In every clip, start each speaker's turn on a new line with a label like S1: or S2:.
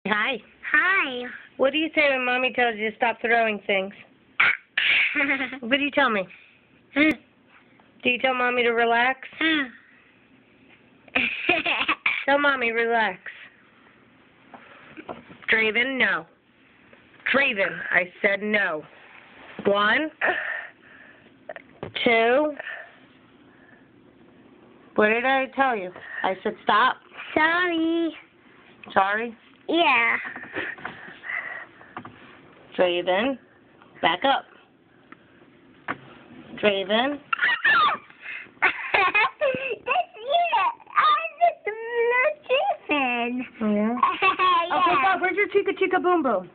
S1: Hi.
S2: Hi.
S1: What do you say when Mommy tells you to stop throwing things? What do you tell me? Do you tell Mommy to relax? Tell Mommy relax. Draven, no. Draven, I said no. 1, 2. What did I tell you? I said stop.
S2: Sorry.
S1: Sorry.
S2: Yeah.
S1: Draven, back up. Draven.
S2: That's it. I'm just Draven.
S1: Yeah.
S2: Yeah.
S1: Okay, stop. Where's your Chica Chica Boom Boom?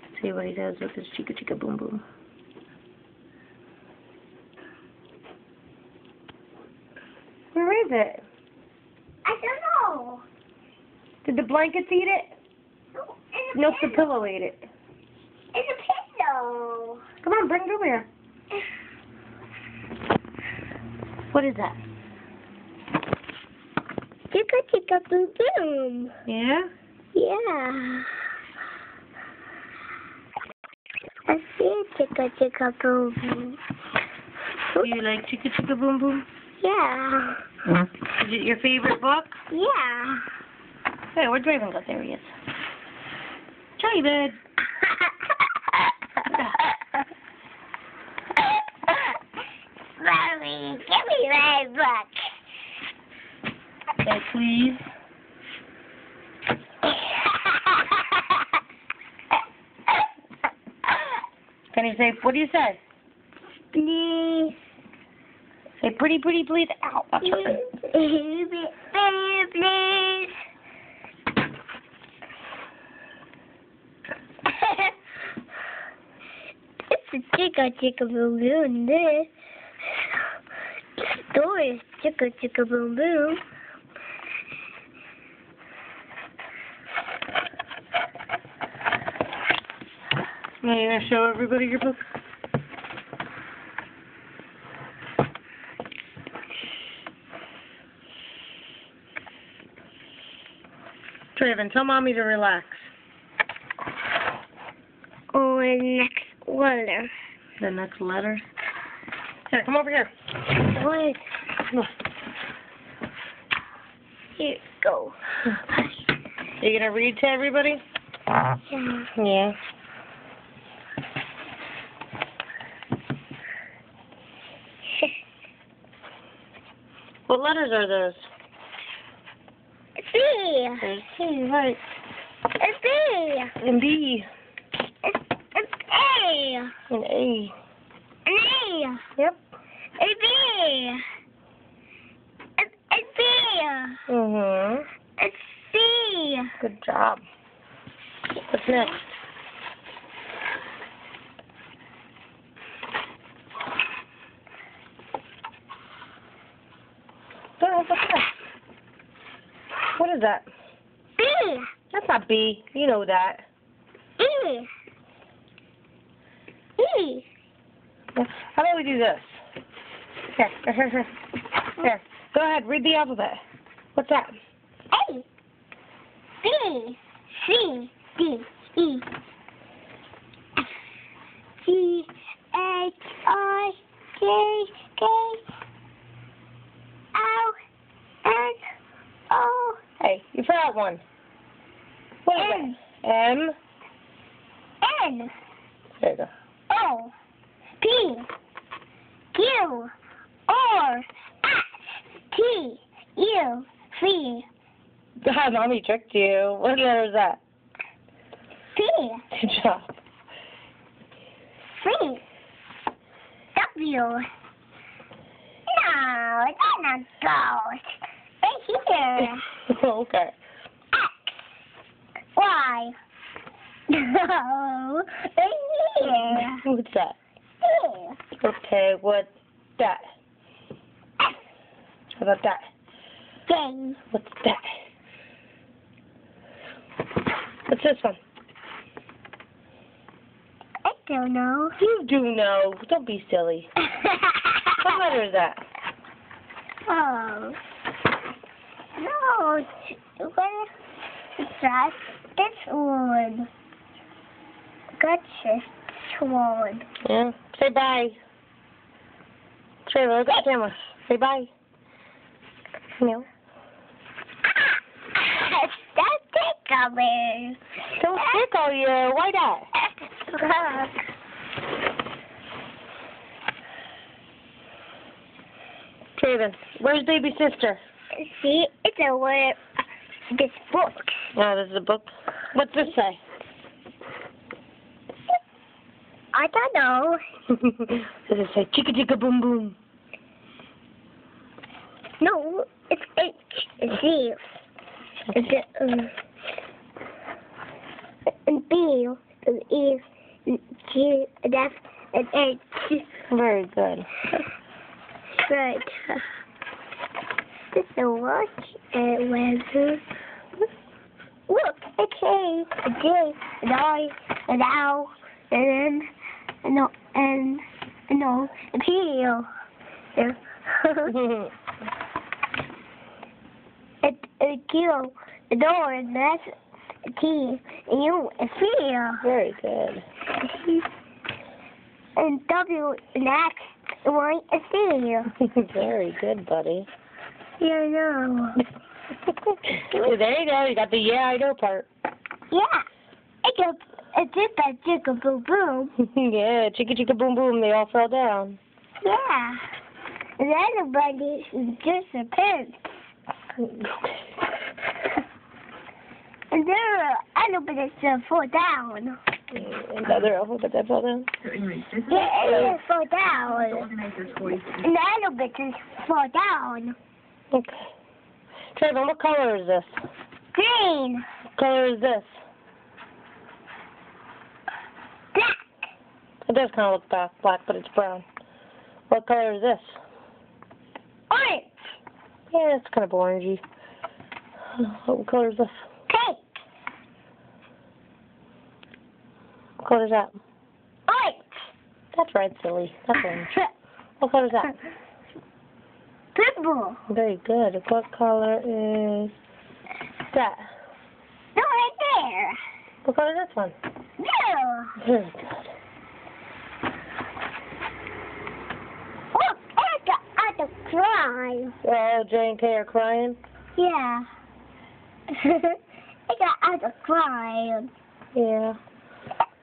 S1: Let's see what he does with his Chica Chica Boom Boom. Where is it?
S2: I don't know.
S1: Did the blankets eat it? Nope, the pillow ate it.
S2: It's a pillow.
S1: Come on, bring it over here. What is that?
S2: Chica chica boom boom.
S1: Yeah?
S2: Yeah. I see chica chica boom boom.
S1: Do you like Chica Chica Boom Boom?
S2: Yeah.
S1: Is it your favorite book?
S2: Yeah.
S1: Hey, where'd Draven go? There he is. Draven!
S2: Mommy, give me my book.
S1: Okay, please. Can you say, what do you say?
S2: Please.
S1: Say pretty, pretty, please. Ow, that's hurting.
S2: Please. It's a chica chica boom boom. This story is chica chica boom boom.
S1: Are you going to show everybody your book? Draven, tell Mommy to relax.
S2: Oh, and next letter.
S1: The next letter? Here, come over here.
S2: What?
S1: Come on.
S2: Here you go.
S1: You going to read to everybody? Yeah. What letters are those?
S2: C.
S1: There's C, right.
S2: It's B.
S1: And B.
S2: It's A.
S1: And A.
S2: An A.
S1: Yep.
S2: It's B. It's B.
S1: Mm-hmm.
S2: It's C.
S1: Good job. What's next? What's next? What is that?
S2: B.
S1: That's not B. You know that.
S2: E. E.
S1: How about we do this? Here. Here. Go ahead. Read the alphabet. What's that?
S2: A. B. C. D. E. F. G. H. I. J. K. L. N. O.
S1: Hey, you forgot one. What is
S2: N.
S1: it? M.
S2: N.
S1: There you go.
S2: O. P. Q. R. S. T. U. V.
S1: God, Mommy tricked you. What letter is that?
S2: P.
S1: Good job.
S2: C. W. No, that's not ghost. It's here.
S1: Okay.
S2: X. Y. No, it's here.
S1: What's that?
S2: Here.
S1: Okay, what's that?
S2: F.
S1: How about that?
S2: J.
S1: What's that? What's this one?
S2: I don't know.
S1: You do know. Don't be silly. What letter is that?
S2: Oh. No. What? That's this one. Got this one.
S1: Yeah. Say bye. Trevor, look at the camera. Say bye. No.
S2: That's tickle me.
S1: Don't tickle you. Why that?
S2: Look.
S1: Traven, where's baby sister?
S2: See, it's a word. This book.
S1: Oh, this is a book. What's this say?
S2: I don't know.
S1: Does it say chicka chicka boom boom?
S2: No, it's H. It's C. It's and B and E and G and F and H.
S1: Very good.
S2: Good. This is a watch and weather. Look, it's A, a J, an I, an L, and an O, a P. A Q, an O, and S, a T, and U, a C.
S1: Very good.
S2: And W, and X, and Y, and C.
S1: Very good, buddy.
S2: Yeah, I know.
S1: There you go. You got the yeah, I know part.
S2: Yeah. It's just a chicka boom boom.
S1: Yeah, chicka chicka boom boom. They all fell down.
S2: Yeah. And everybody is just a pin. And there are elephants that fall down.
S1: Another alphabet that fell down?
S2: Yeah, it fall down. And the elephants fall down.
S1: Okay. Trevor, what color is this?
S2: Green.
S1: What color is this?
S2: Black.
S1: It does kind of look black, but it's brown. What color is this?
S2: Orange.
S1: Yeah, it's kind of orangey. What color is this?
S2: Pink.
S1: What color is that?
S2: Orange.
S1: That's right, silly. That's orange. What color is that?
S2: Purple.
S1: Very good. What color is that?
S2: No, right there.
S1: What color is this one?
S2: No.
S1: Very good.
S2: Look, I got to cry.
S1: Oh, J and K are crying?
S2: Yeah. I got to cry.
S1: Yeah.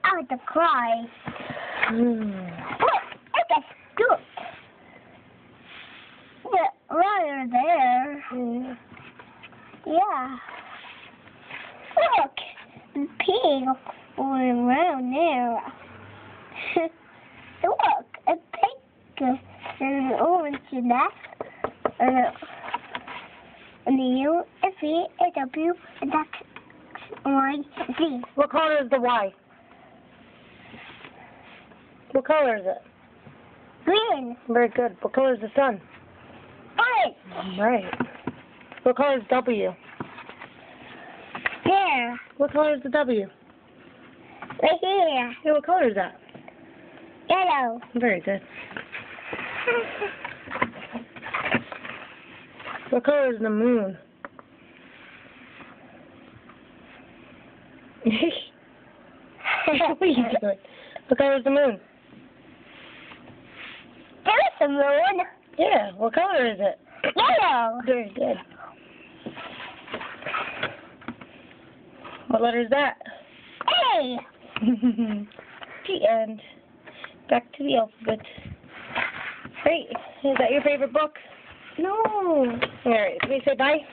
S2: I got to cry. Look, I got scoop. Yeah, right there. Yeah. Look, pink around there. Look, a pink and orange in that. And the U, a V, a W, and that's Y, Z.
S1: What color is the Y? What color is it?
S2: Green.
S1: Very good. What color is the sun?
S2: Orange.
S1: Right. What color is W?
S2: There.
S1: What color is the W?
S2: Right here.
S1: Yeah, what color is that?
S2: Yellow.
S1: Very good. What color is the moon? What are you doing? What color is the moon?
S2: There's the moon.
S1: Yeah, what color is it?
S2: Yellow.
S1: Very good. What letter is that?
S2: A.
S1: The end. Back to the alphabet. Great. Is that your favorite book?
S2: No.
S1: All right. Can we say bye?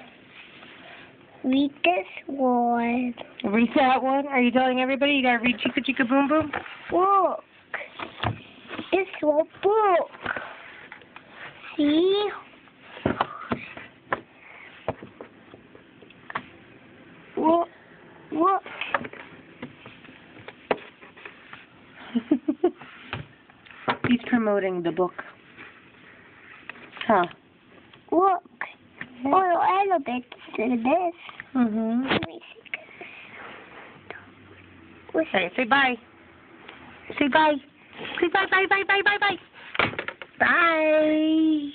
S2: Read this one.
S1: Read that one. Are you telling everybody you gotta read Chicka Chicka Boom Boom?
S2: Look. This one book. See? Look. Look.
S1: He's promoting the book. Huh.
S2: Look. Oh, elephants in this.
S1: Mm-hmm.
S2: Let me see.
S1: Okay, say bye. Say bye. Say bye, bye, bye, bye, bye, bye. Bye.